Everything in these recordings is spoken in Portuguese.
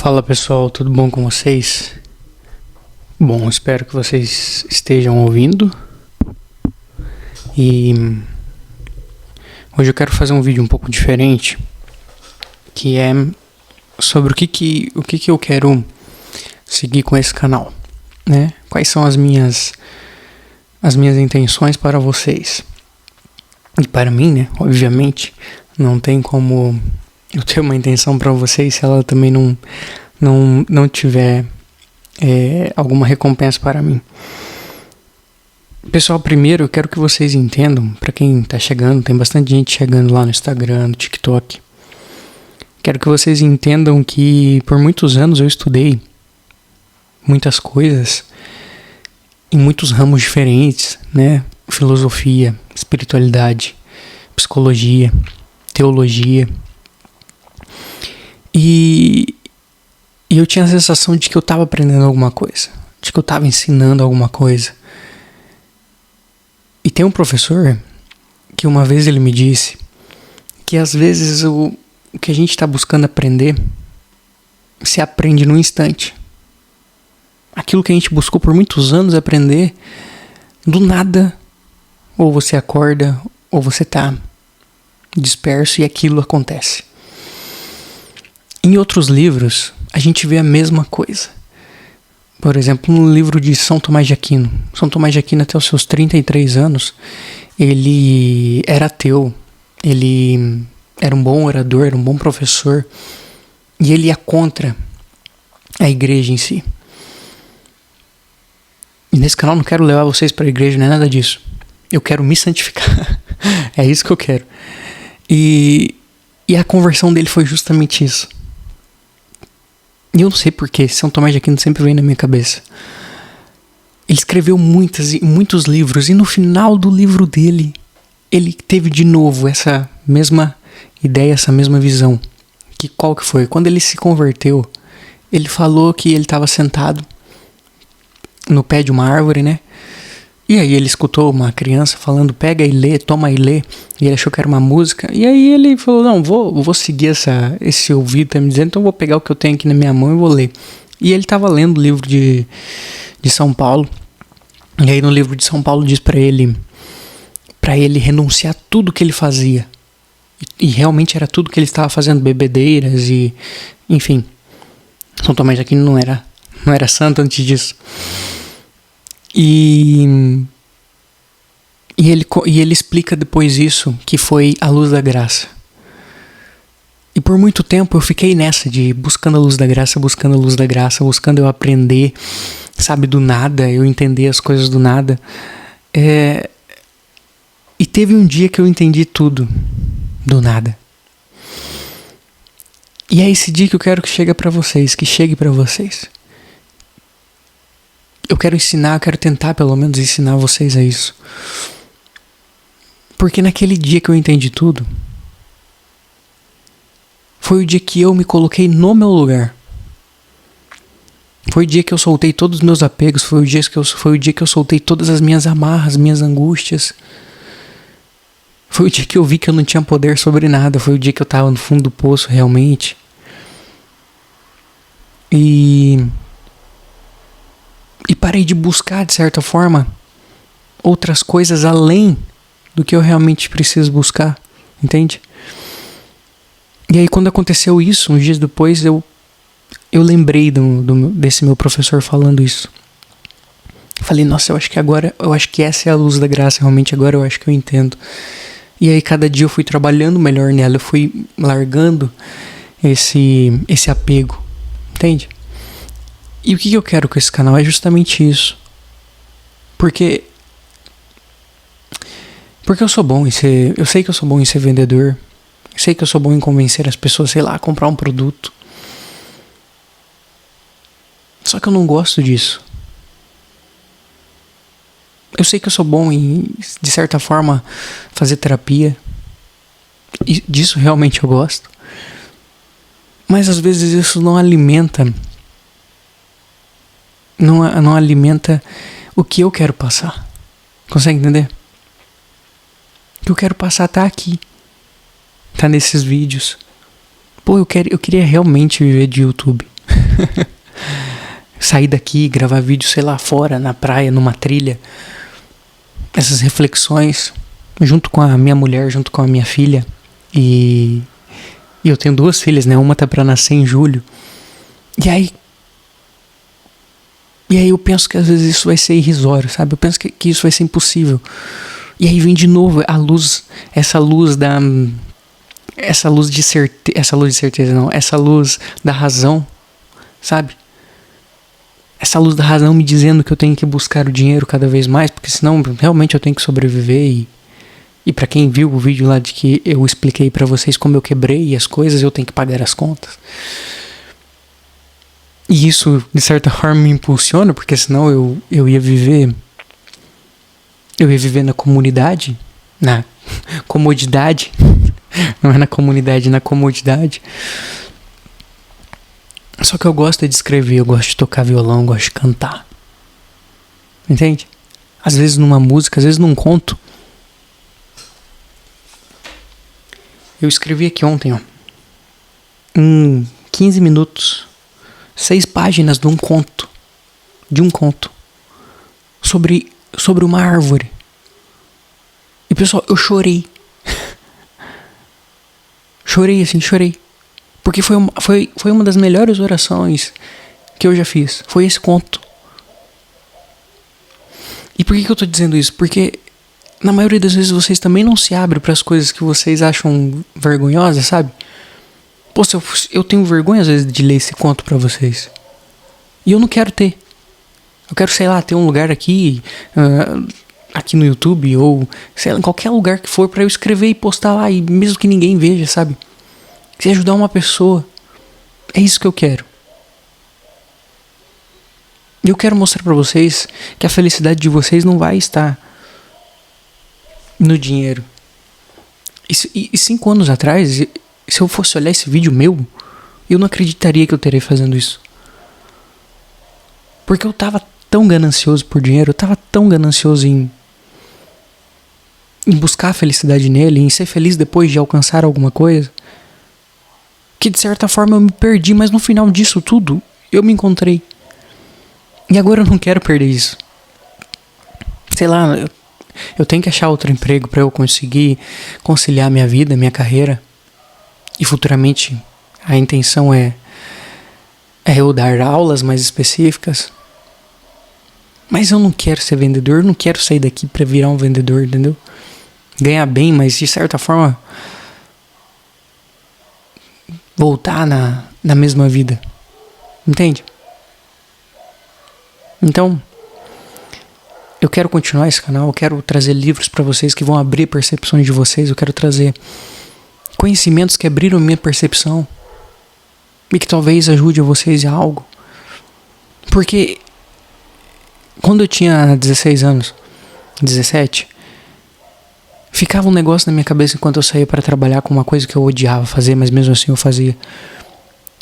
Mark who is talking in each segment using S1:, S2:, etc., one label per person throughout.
S1: Fala pessoal, tudo bom com vocês? Bom, espero que vocês estejam ouvindo. E hoje eu quero fazer um vídeo um pouco diferente, que é sobre o que eu quero seguir com esse canal, né? Quais são as minhas intenções para vocês. E para mim, né? Obviamente, não tem como eu ter uma intenção para vocês se ela também não tiver alguma recompensa para mim. Pessoal, primeiro eu quero que vocês entendam, para quem tá chegando, tem bastante gente chegando lá no Instagram, no TikTok. Quero que vocês entendam que por muitos anos eu estudei muitas coisas em muitos ramos diferentes, né? Filosofia, espiritualidade, psicologia, teologia. E eu tinha a sensação de que eu estava aprendendo alguma coisa, de que eu estava ensinando alguma coisa. E tem um professor que uma vez ele me disse que às vezes o que a gente está buscando aprender se aprende num instante. Aquilo que a gente buscou por muitos anos aprender, do nada, ou você acorda, ou você está disperso e aquilo acontece. Em outros livros, a gente vê a mesma coisa. Por exemplo, no livro de São Tomás de Aquino. São Tomás de Aquino, até os seus 33 anos, ele era ateu. Ele era um bom orador, era um bom professor. E ele ia contra a igreja em si. E nesse canal eu não quero levar vocês para a igreja, não é nada disso. Eu quero me santificar. É isso que eu quero. E a conversão dele foi justamente isso. E eu não sei porquê, São Tomás de Aquino sempre vem na minha cabeça. Ele escreveu muitos livros e no final do livro dele, ele teve de novo essa mesma ideia, essa mesma visão. Qual que foi? Quando ele se converteu, ele falou que ele estava sentado no pé de uma árvore, né? E aí ele escutou uma criança falando, pega e lê, toma e lê. E ele achou que era uma música. E aí ele falou, não, vou seguir esse ouvido, tá me dizendo, então vou pegar o que eu tenho aqui na minha mão e vou ler. E ele estava lendo o livro de São Paulo. E aí no livro de São Paulo diz para ele renunciar tudo que ele fazia. E realmente era tudo que ele estava fazendo, bebedeiras e, enfim. São Tomás de Aquino não era santo antes disso. E ele explica depois isso, que foi a luz da graça. E por muito tempo eu fiquei nessa de buscando a luz da graça, buscando eu aprender, sabe, do nada, eu entender as coisas do nada. E teve um dia que eu entendi tudo, do nada. E é esse dia que eu quero que chegue para vocês. Eu quero tentar pelo menos ensinar vocês a isso. Porque naquele dia que eu entendi tudo, foi o dia que eu me coloquei no meu lugar. Foi o dia que eu soltei todos os meus apegos, foi o dia que eu soltei todas as minhas amarras, minhas angústias. Foi o dia que eu vi que eu não tinha poder sobre nada, foi o dia que eu estava no fundo do poço realmente. E parei de buscar, de certa forma, outras coisas além do que eu realmente preciso buscar, entende? E aí quando aconteceu isso, uns dias depois, eu lembrei desse meu professor falando isso. Falei, nossa, eu acho que essa é a luz da graça, realmente agora eu acho que eu entendo. E aí cada dia eu fui trabalhando melhor nela, eu fui largando esse apego, entende? E o que eu quero com esse canal é justamente isso. Porque eu sou bom em ser... Eu sei que eu sou bom em ser vendedor. Eu sei que eu sou bom em convencer as pessoas, sei lá, a comprar um produto. Só que eu não gosto disso. Eu sei que eu sou bom em, de certa forma, fazer terapia. E disso realmente eu gosto. Mas às vezes isso não alimenta... Não alimenta o que eu quero passar. Consegue entender? O que eu quero passar tá aqui. Tá nesses vídeos. Pô, eu queria realmente viver de YouTube. Sair daqui, gravar vídeo, sei lá, fora, na praia, numa trilha. Essas reflexões, junto com a minha mulher, junto com a minha filha. E eu tenho 2 filhas, né? Uma tá pra nascer em julho. E aí eu penso que às vezes isso vai ser irrisório, sabe? Eu penso que isso vai ser impossível. E aí vem de novo a luz, essa luz da razão, sabe? Essa luz da razão me dizendo que eu tenho que buscar o dinheiro cada vez mais, porque senão realmente eu tenho que sobreviver. E pra quem viu o vídeo lá de que eu expliquei pra vocês como eu quebrei as coisas, eu tenho que pagar as contas. E isso, de certa forma, me impulsiona, porque senão eu ia viver na comunidade, na comodidade. Não é na comunidade, na comodidade. Só que eu gosto de escrever, eu gosto de tocar violão, eu gosto de cantar. Entende? Às vezes numa música, às vezes num conto. Eu escrevi aqui ontem, ó. Em 15 minutos. 6 páginas de um conto. Sobre uma árvore. E pessoal, eu chorei. Chorei. Porque foi uma das melhores orações que eu já fiz. Foi esse conto. E por que eu tô dizendo isso? Porque na maioria das vezes vocês também não se abrem para as coisas que vocês acham vergonhosas, sabe? Poxa, eu tenho vergonha às vezes de ler esse conto pra vocês. E eu não quero ter. Eu quero, sei lá, ter um lugar aqui no YouTube ou, sei lá, em qualquer lugar que for pra eu escrever e postar lá, e mesmo que ninguém veja, sabe? Se ajudar uma pessoa. É isso que eu quero. E eu quero mostrar pra vocês que a felicidade de vocês não vai estar no dinheiro. E 5 anos atrás, se eu fosse olhar esse vídeo meu, eu não acreditaria que eu teria fazendo isso. Porque eu tava tão ganancioso por dinheiro, eu tava tão ganancioso em buscar a felicidade nele, em ser feliz depois de alcançar alguma coisa, que de certa forma eu me perdi, mas no final disso tudo, eu me encontrei. E agora eu não quero perder isso. Sei lá, eu tenho que achar outro emprego pra eu conseguir conciliar minha vida, minha carreira. E futuramente a intenção é eu dar aulas mais específicas. Mas eu não quero ser vendedor, eu não quero sair daqui pra virar um vendedor, entendeu? Ganhar bem, mas de certa forma voltar na mesma vida. Entende? Então, eu quero continuar esse canal, eu quero trazer livros pra vocês que vão abrir percepções de vocês, eu quero trazer conhecimentos que abriram minha percepção e que talvez ajude vocês em algo. Porque quando eu tinha 16 anos, 17, ficava um negócio na minha cabeça enquanto eu saía para trabalhar com uma coisa que eu odiava fazer, mas mesmo assim eu fazia.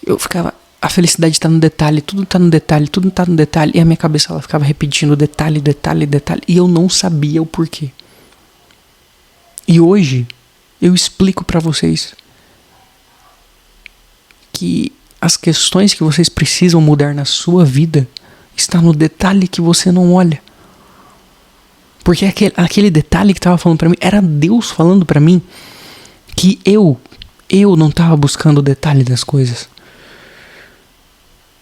S1: Eu ficava, a felicidade está no detalhe, tudo está no detalhe, tudo está no detalhe, e a minha cabeça ela ficava repetindo detalhe, e eu não sabia o porquê. E hoje eu explico para vocês que as questões que vocês precisam mudar na sua vida está no detalhe que você não olha. Porque aquele detalhe que estava falando para mim era Deus falando para mim que eu não estava buscando o detalhe das coisas.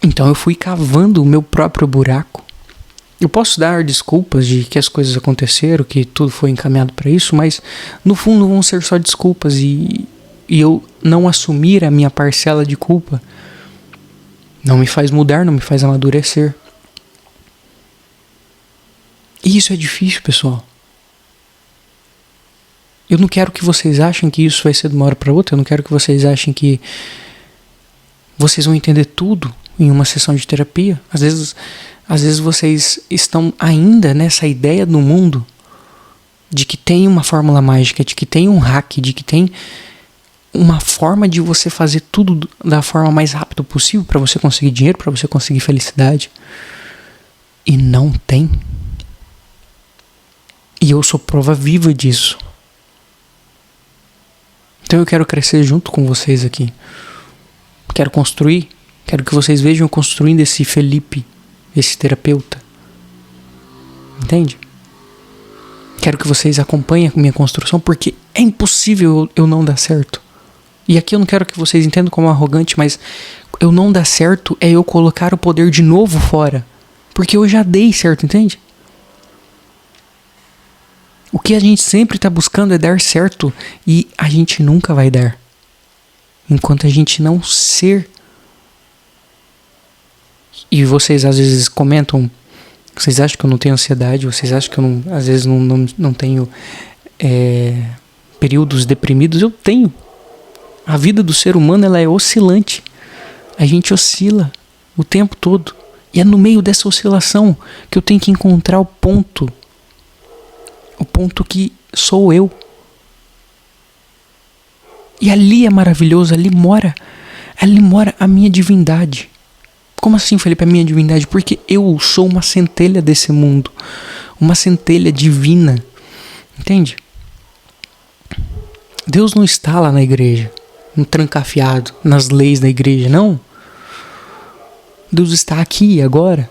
S1: Então eu fui cavando o meu próprio buraco. Eu posso dar desculpas de que as coisas aconteceram, que tudo foi encaminhado para isso, mas no fundo vão ser só desculpas e eu não assumir a minha parcela de culpa não me faz mudar, não me faz amadurecer. E isso é difícil, pessoal. Eu não quero que vocês achem que isso vai ser de uma hora para outra, eu não quero que vocês achem que vocês vão entender tudo em uma sessão de terapia. Às vezes vocês estão ainda nessa ideia do mundo de que tem uma fórmula mágica, de que tem um hack, de que tem uma forma de você fazer tudo da forma mais rápida possível para você conseguir dinheiro, para você conseguir felicidade. E não tem. E eu sou prova viva disso. Então eu quero crescer junto com vocês aqui. Quero construir Quero que vocês vejam eu construindo esse Felipe, esse terapeuta. Entende? Quero que vocês acompanhem a minha construção, porque é impossível eu não dar certo. E aqui eu não quero que vocês entendam como arrogante, mas eu não dar certo é eu colocar o poder de novo fora. Porque eu já dei certo, entende? O que a gente sempre está buscando é dar certo e a gente nunca vai dar. Enquanto a gente não ser. E vocês às vezes comentam, vocês acham que eu não tenho ansiedade, vocês acham que eu não, às vezes não tenho períodos deprimidos. Eu tenho. A vida do ser humano ela é oscilante. A gente oscila o tempo todo. E é no meio dessa oscilação que eu tenho que encontrar o ponto. O ponto que sou eu. E ali é maravilhoso, ali mora a minha divindade. Como assim, Felipe, a minha divindade? Porque eu sou uma centelha desse mundo. Uma centelha divina. Entende? Deus não está lá na igreja, trancafiado nas leis da igreja, não. Deus está aqui agora.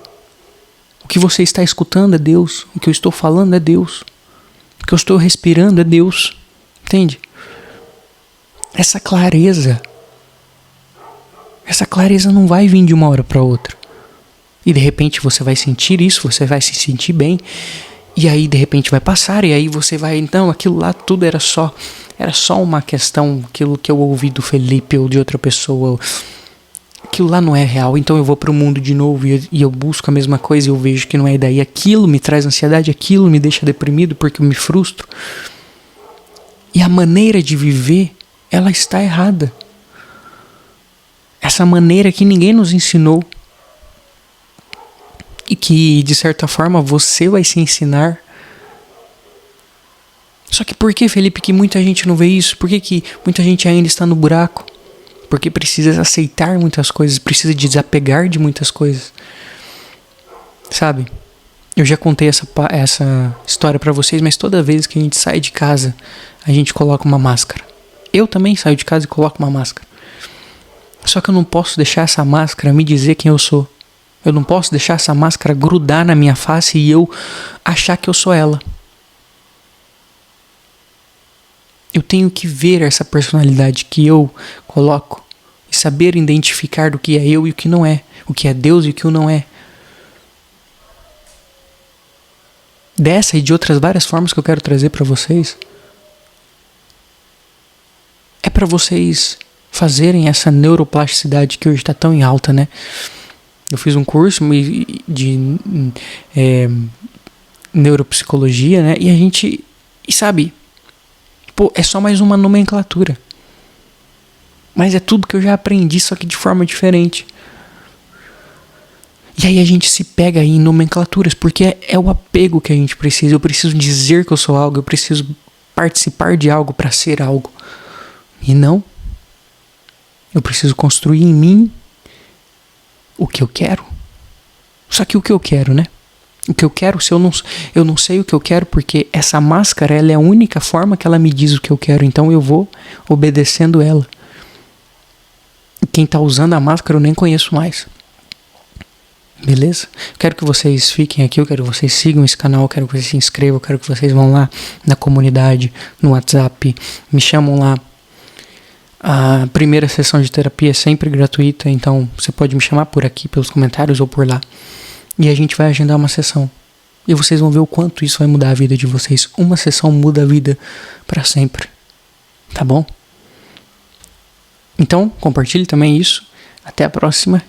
S1: O que você está escutando é Deus. O que eu estou falando é Deus. O que eu estou respirando é Deus. Entende? Essa clareza não vai vir de uma hora para outra. E de repente você vai sentir isso, você vai se sentir bem. E aí de repente vai passar, e aí você vai, então aquilo lá tudo era só uma questão, aquilo que eu ouvi do Felipe ou de outra pessoa, aquilo lá não é real, então eu vou pro mundo de novo e eu busco a mesma coisa e eu vejo que não é, e daí aquilo me traz ansiedade, aquilo me deixa deprimido porque eu me frustro. E a maneira de viver, ela está errada. Essa maneira que ninguém nos ensinou e que de certa forma você vai se ensinar. Só que por que, Felipe, que muita gente não vê isso? Por que muita gente ainda está no buraco? Porque precisa aceitar muitas coisas, precisa desapegar de muitas coisas. Sabe? Eu já contei essa história pra vocês, mas toda vez que a gente sai de casa, a gente coloca uma máscara. Eu também saio de casa e coloco uma máscara. Só que eu não posso deixar essa máscara me dizer quem eu sou. Eu não posso deixar essa máscara grudar na minha face e eu achar que eu sou ela. Eu tenho que ver essa personalidade que eu coloco e saber identificar do que é eu e o que não é. O que é Deus e o que não é. Dessa e de outras várias formas que eu quero trazer para vocês, é para vocês fazerem essa neuroplasticidade que hoje está tão em alta, né? Eu fiz um curso de neuropsicologia, né? E a gente, sabe, é só mais uma nomenclatura. Mas é tudo que eu já aprendi, só que de forma diferente. E aí a gente se pega aí em nomenclaturas, porque é o apego que a gente precisa. Eu preciso dizer que eu sou algo, eu preciso participar de algo para ser algo. E não. Eu preciso construir em mim o que eu quero. Só que o que eu quero, né? O que eu quero, se eu não sei o que eu quero, porque essa máscara, ela é a única forma que ela me diz o que eu quero. Então eu vou obedecendo ela. E quem tá usando a máscara eu nem conheço mais. Beleza? Quero que vocês fiquem aqui, eu quero que vocês sigam esse canal, eu quero que vocês se inscrevam, eu quero que vocês vão lá na comunidade, no WhatsApp, me chamam lá. A primeira sessão de terapia é sempre gratuita, então você pode me chamar por aqui, pelos comentários ou por lá. E a gente vai agendar uma sessão. E vocês vão ver o quanto isso vai mudar a vida de vocês. Uma sessão muda a vida para sempre. Tá bom? Então, compartilhe também isso. Até a próxima.